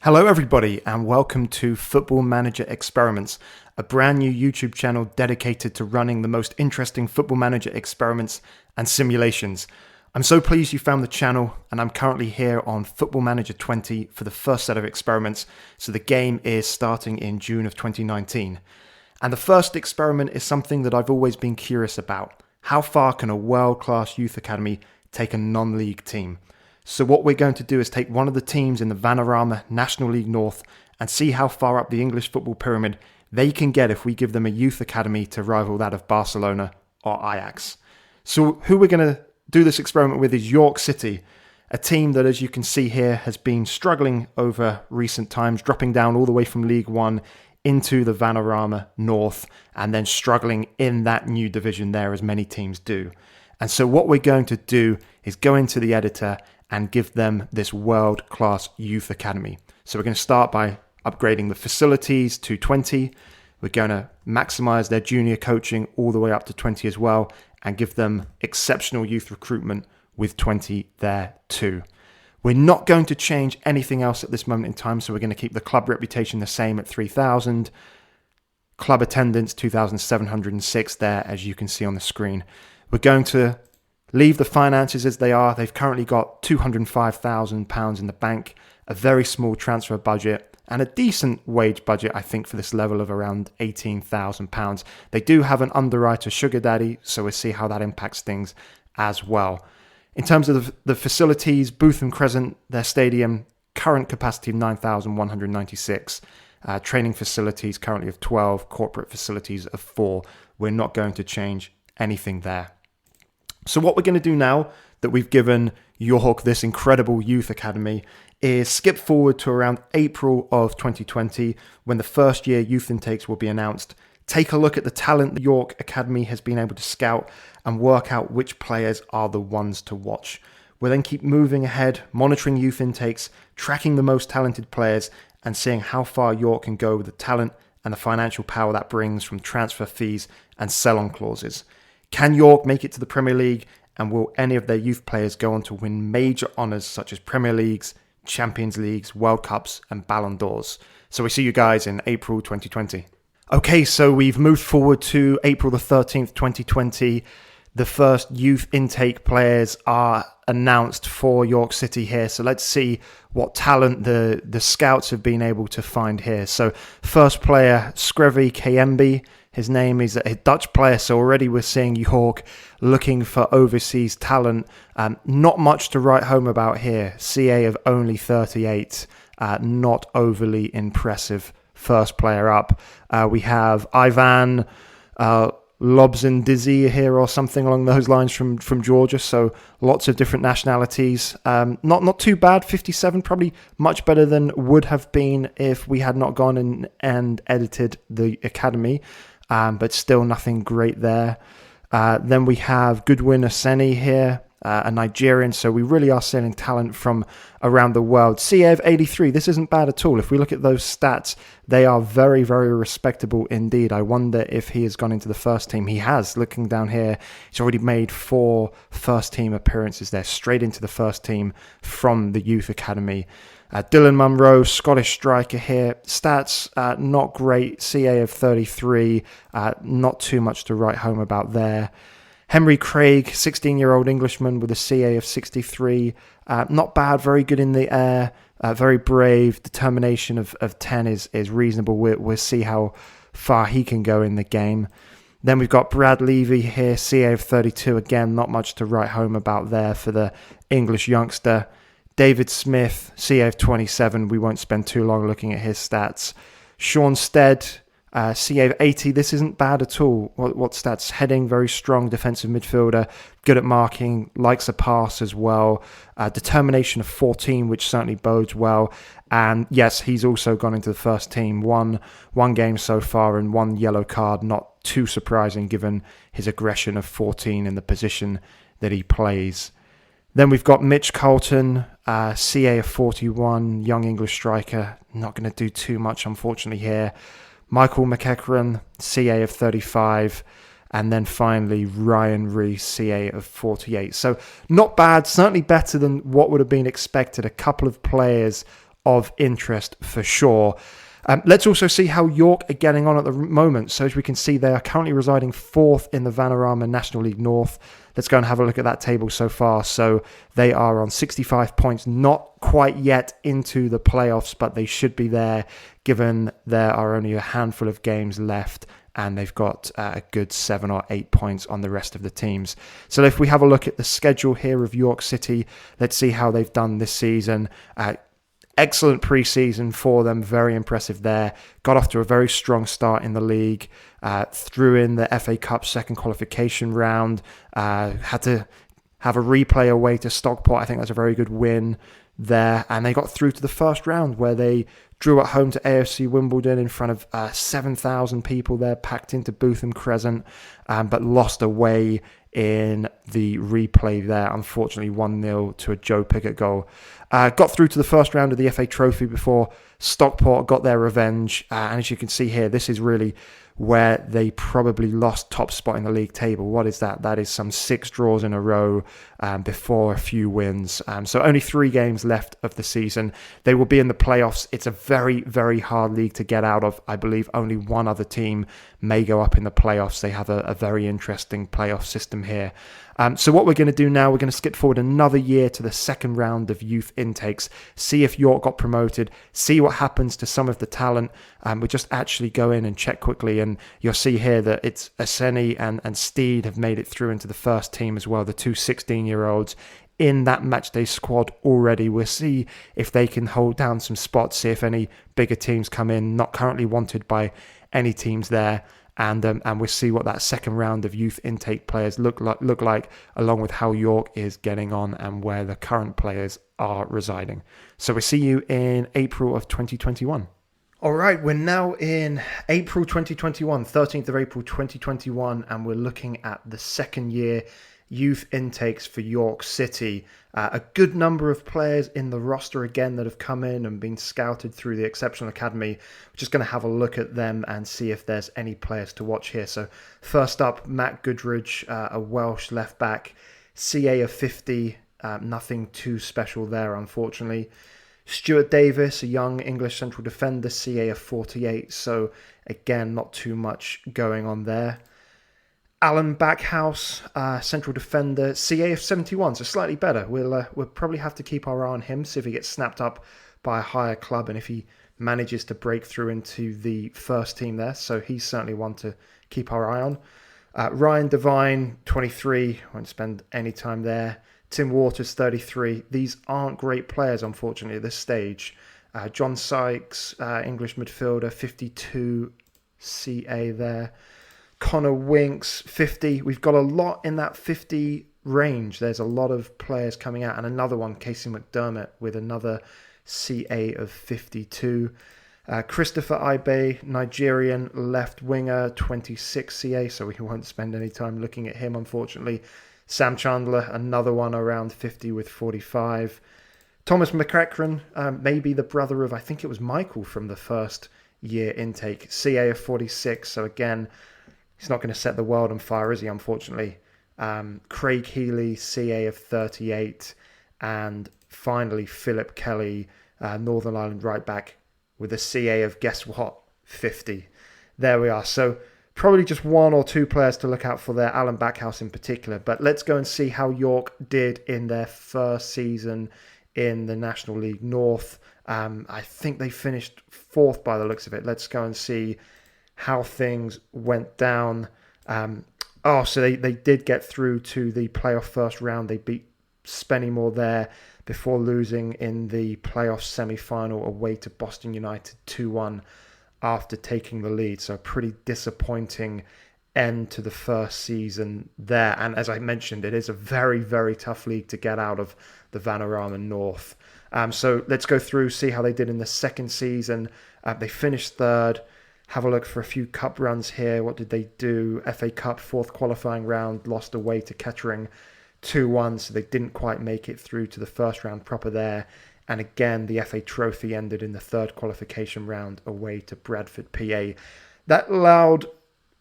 Hello everybody and welcome to Football Manager Experiments, a brand new YouTube channel dedicated to running the most interesting Football Manager experiments and simulations. I'm so pleased you found the channel, and I'm currently here on Football Manager 20 for the first set of experiments, so the game is starting in June of 2019. And the first experiment is something that I've always been curious about. How far can a world-class youth academy take a non-league team? So what we're going to do is take one of the teams in the Vanarama National League North and see how far up the English football pyramid they can get if we give them a youth academy to rival that of Barcelona or Ajax. So who we're going to do this experiment with is York City, a team that, as you can see here, has been struggling over recent times, dropping down all the way from League One into the Vanarama North and then struggling in that new division there, as many teams do. And so what we're going to do is go into the editor and give them this world-class youth academy. So we're going to start by upgrading the facilities to 20. We're going to maximize their junior coaching all the way up to 20 as well, and give them exceptional youth recruitment with 20 there too. We're not going to change anything else at this moment in time, so we're going to keep the club reputation the same at 3,000. Club attendance, 2,706 there, as you can see on the screen. We're going to leave the finances as they are. They've currently got £205,000 in the bank, a very small transfer budget, and a decent wage budget, I think, for this level of around £18,000. They do have an underwriter sugar daddy, so we'll see how that impacts things as well. In terms of the facilities, Bootham Crescent, their stadium, current capacity of 9,196. Training facilities currently of 12, corporate facilities of 4. We're not going to change anything there. So what we're going to do now that we've given York this incredible youth academy is skip forward to around April of 2020, when the first year youth intakes will be announced. Take a look at the talent the York Academy has been able to scout and work out which players are the ones to watch. We'll then keep moving ahead, monitoring youth intakes, tracking the most talented players, and seeing how far York can go with the talent and the financial power that brings from transfer fees and sell-on clauses. Can York make it to the Premier League, and will any of their youth players go on to win major honours such as Premier Leagues, Champions Leagues, World Cups and Ballon d'Ors? So we see you guys in April 2020. Okay, so we've moved forward to April the 13th, 2020. The first youth intake players are announced for York City here. So let's see what talent the scouts have been able to find here. So first player, Screvy Kayembe. His name is a Dutch player, so already we're seeing York looking for overseas talent. Not much to write home about here. CA of only 38, not overly impressive first player up. We have Ivan Lobzendizzi here or something along those lines from Georgia, so lots of different nationalities. Not too bad, 57, probably much better than would have been if we had not gone in and edited the academy. But still nothing great there. Then we have Goodwin Oseni here, a Nigerian. So we really are selling talent from around the world. CA of 83, this isn't bad at all. If we look at those stats, they are very, very respectable indeed. I wonder if he has gone into the first team. He has. Looking down here, he's already made 4 first team appearances there, straight into the first team from the youth academy. Dylan Munro, Scottish striker here. Stats, not great. CA of 33. Not too much to write home about there. Henry Craig, 16-year-old Englishman with a CA of 63. Not bad, very good in the air. Very brave. Determination of 10 is reasonable. We'll see how far he can go in the game. Then we've got Brad Levy here, CA of 32. Again, not much to write home about there for the English youngster. David Smith, CA of 27. We won't spend too long looking at his stats. Sean Stead, CA of 80. This isn't bad at all. What stats? Heading, very strong defensive midfielder. Good at marking, likes a pass as well. Determination of 14, which certainly bodes well. And yes, he's also gone into the first team. One game so far and 1 yellow card. Not too surprising given his aggression of 14 in the position that he plays. Then we've got Mitch Colton, CA of 41, young English striker. Not going to do too much, unfortunately, here. Michael McEachran, CA of 35. And then finally, Ryan Rees, CA of 48. So not bad, certainly better than what would have been expected. A couple of players of interest for sure. Let's also see how York are getting on at the moment. So as we can see, they are currently residing 4th in the Vanarama National League North. Let's go and have a look at that table so far. So they are on 65 points, not quite yet into the playoffs, but they should be there given there are only a handful of games left and they've got a good 7 or 8 points on the rest of the teams. So if we have a look at the schedule here of York City, let's see how they've done this season. Excellent pre-season for them, very impressive there. Got off to a very strong start in the league, threw in the FA Cup second qualification round, had to have a replay away to Stockport. I think that's a very good win there. And they got through to the first round where they drew at home to AFC Wimbledon in front of 7,000 people there, packed into Bootham Crescent, but lost away in the replay there, unfortunately 1-0 to a Joe Pickett goal. Got through to the first round of the FA Trophy before Stockport got their revenge. And as you can see here, this is really where they probably lost top spot in the league table. What is that? That is some 6 draws in a row before a few wins. So only 3 games left of the season. They will be in the playoffs. It's a very, very hard league to get out of. I believe only one other team may go up in the playoffs. They have a very interesting playoff system here. So what we're going to do now, we're going to skip forward another year to the second round of youth intakes, see if York got promoted, see what happens to some of the talent. We'll just actually go in and check quickly, and you'll see here that it's Aseni and Steed have made it through into the first team as well, the 2 16-year-olds in that matchday squad already. We'll see if they can hold down some spots, see if any bigger teams come in, not currently wanted by any teams there. And we'll see what that second round of youth intake players look like, along with how York is getting on and where the current players are residing. So we'll see you in April of 2021. All right, we're now in April 2021, 13th of April 2021, and we're looking at the second year youth intakes for York City. A good number of players in the roster again that have come in and been scouted through the Exceptional Academy. We're just going to have a look at them and see if there's any players to watch here. So first up, Matt Goodridge, a Welsh left back, CA of 50, nothing too special there unfortunately. Stuart Davis, a young English central defender, CA of 48, so again not too much going on there. Alan Backhouse, central defender, CA of 71, so slightly better. We'll probably have to keep our eye on him, see if he gets snapped up by a higher club and if he manages to break through into the first team there. So he's certainly one to keep our eye on. Ryan Devine, 23, won't spend any time there. Tim Waters, 33. These aren't great players, unfortunately, at this stage. John Sykes, English midfielder, 52, CA there. Connor Winks, 50. We've got a lot in that 50 range. There's a lot of players coming out. And another one, Casey McDermott, with another CA of 52. Christopher Ibe, Nigerian left winger, 26 CA. So we won't spend any time looking at him, unfortunately. Sam Chandler, another one around 50 with 45. Thomas McEachran, maybe the brother of, I think it was Michael from the first year intake. CA of 46. So again, he's not going to set the world on fire, is he, unfortunately? Craig Healy, CA of 38. And finally, Philip Kelly, Northern Ireland right back, with a CA of, guess what, 50. There we are. So probably just 1 or 2 players to look out for there, Alan Backhouse in particular. But let's go and see how York did in their first season in the National League North. I think they finished 4th by the looks of it. Let's go and see how things went down. So they did get through to the playoff first round. They beat Spennymoor there before losing in the playoff semi-final away to Boston United 2-1 after taking the lead. So a pretty disappointing end to the first season there. And as I mentioned, it is a very, very tough league to get out of, the Vanarama North. So let's go through, see how they did in the second season. They finished 3rd. Have a look for a few cup runs here. What did they do? FA Cup 4th qualifying round, lost away to Kettering 2-1, so they didn't quite make it through to the first round proper there. And again, the FA Trophy ended in the 3rd qualification round away to Bradford, PA. That allowed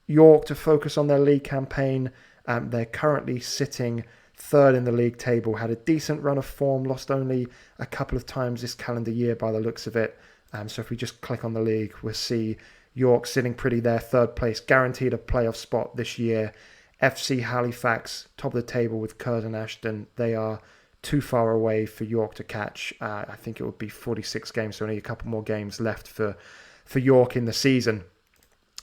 York to focus on their league campaign. They're currently sitting third in the league table, had a decent run of form, lost only a couple of times this calendar year by the looks of it. So if we just click on the league, we'll see York sitting pretty there, third place, guaranteed a playoff spot this year. FC Halifax, top of the table with Curzon Ashton. They are too far away for York to catch. I think it would be 46 games, so only a couple more games left for York in the season.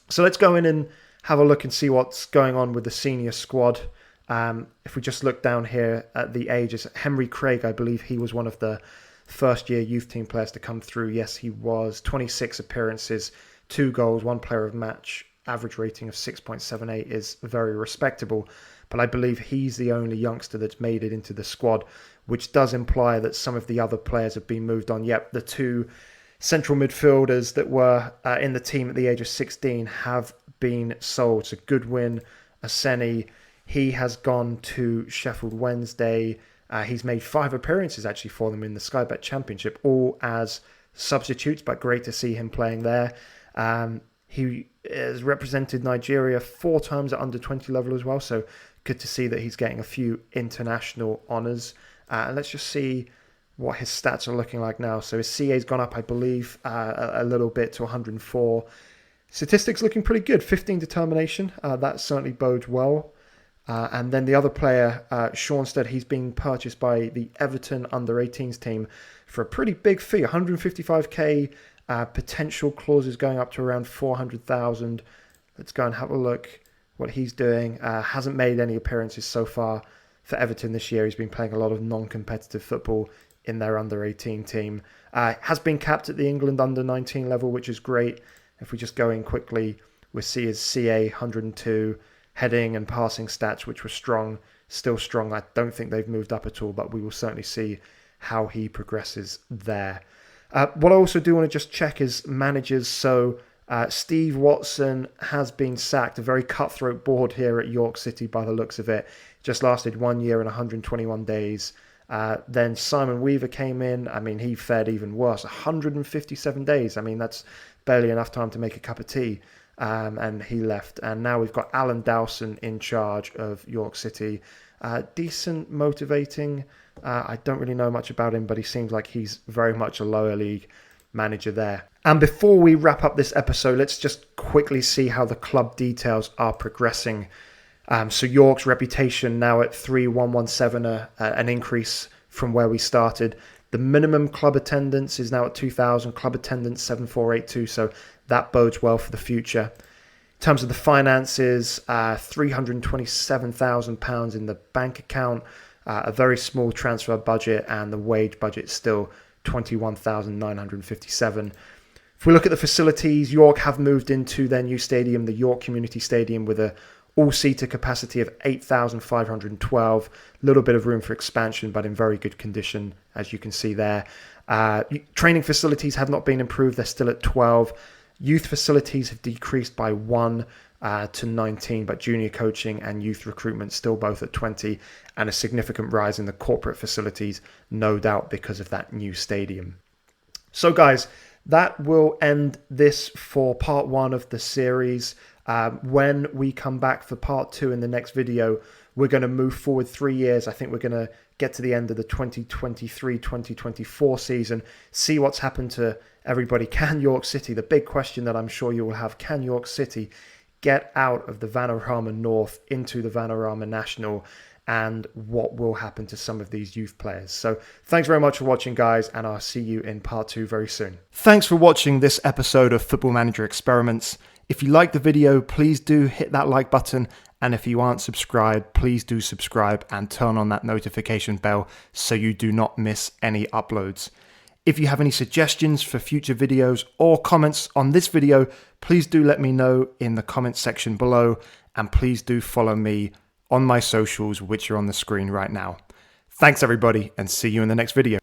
So let's go in and have a look and see what's going on with the senior squad. If we just look down here at the ages, Henry Craig, I believe he was one of the first year youth team players to come through. Yes, he was. 26 appearances, 2 goals, 1 player of match. Average rating of 6.78 is very respectable. But I believe he's the only youngster that's made it into the squad, which does imply that some of the other players have been moved on. Yep, the 2 central midfielders that were in the team at the age of 16 have been sold. So Goodwin, Aseni, he has gone to Sheffield Wednesday. He's made 5 appearances actually for them in the Sky Bet Championship, all as substitutes, but great to see him playing there. He has represented Nigeria 4 times at under 20 level as well, so good to see that he's getting a few international honours. And let's just see what his stats are looking like now. So his CA's gone up, I believe, a little bit to 104. Statistics looking pretty good. 15 determination, that certainly bodes well. And then the other player, Seanstead, he's being purchased by the Everton under-18s team for a pretty big fee, 155k. Potential clauses going up to around 400,000. Let's go and have a look what he's doing. Hasn't made any appearances so far for Everton this year. He's been playing a lot of non-competitive football in their under-18 team. Has been capped at the England under-19 level, which is great. If we just go in quickly, we'll see his CA 102, heading and passing stats, which were strong, still strong. I don't think they've moved up at all, but we will certainly see how he progresses there. What I also do want to just check is managers. So Steve Watson has been sacked, a very cutthroat board here at York City by the looks of it. Just lasted 1 year and 121 days. Then Simon Weaver came in. I mean, he fared even worse, 157 days. I mean, that's barely enough time to make a cup of tea. And he left. And now we've got Alan Dowson in charge of York City. Decent, motivating. I don't really know much about him, but he seems like he's very much a lower league manager there. And before we wrap up this episode, let's just quickly see how the club details are progressing. So York's reputation now at 3117, an increase from where we started. The minimum club attendance is now at 2,000, club attendance 7482, so that bodes well for the future. In terms of the finances, £327,000 in the bank account, a very small transfer budget, and the wage budget still 21,957. If we look at the facilities, York have moved into their new stadium, the York Community Stadium, with a all-seater capacity of 8,512. A little bit of room for expansion, but in very good condition, as you can see there. Training facilities have not been improved. They're still at 12. Youth facilities have decreased by 1 to 19, but junior coaching and youth recruitment still both at 20, and a significant rise in the corporate facilities, no doubt because of that new stadium. So guys, that will end this for part 1 of the series. When we come back for part 2 in the next video, we're going to move forward 3 years. I think we're going to get to the end of the 2023-2024 season, see what's happened to everybody. Can York City, the big question that I'm sure you will have, can York City get out of the Vanarama North into the Vanarama National, and what will happen to some of these youth players? So thanks very much for watching, guys, and I'll see you in part 2 very soon. Thanks for watching this episode of Football Manager Experiments. If you liked the video, please do hit that like button. And if you aren't subscribed, please do subscribe and turn on that notification bell so you do not miss any uploads. If you have any suggestions for future videos or comments on this video, please do let me know in the comments section below. And please do follow me on my socials, which are on the screen right now. Thanks everybody, and see you in the next video.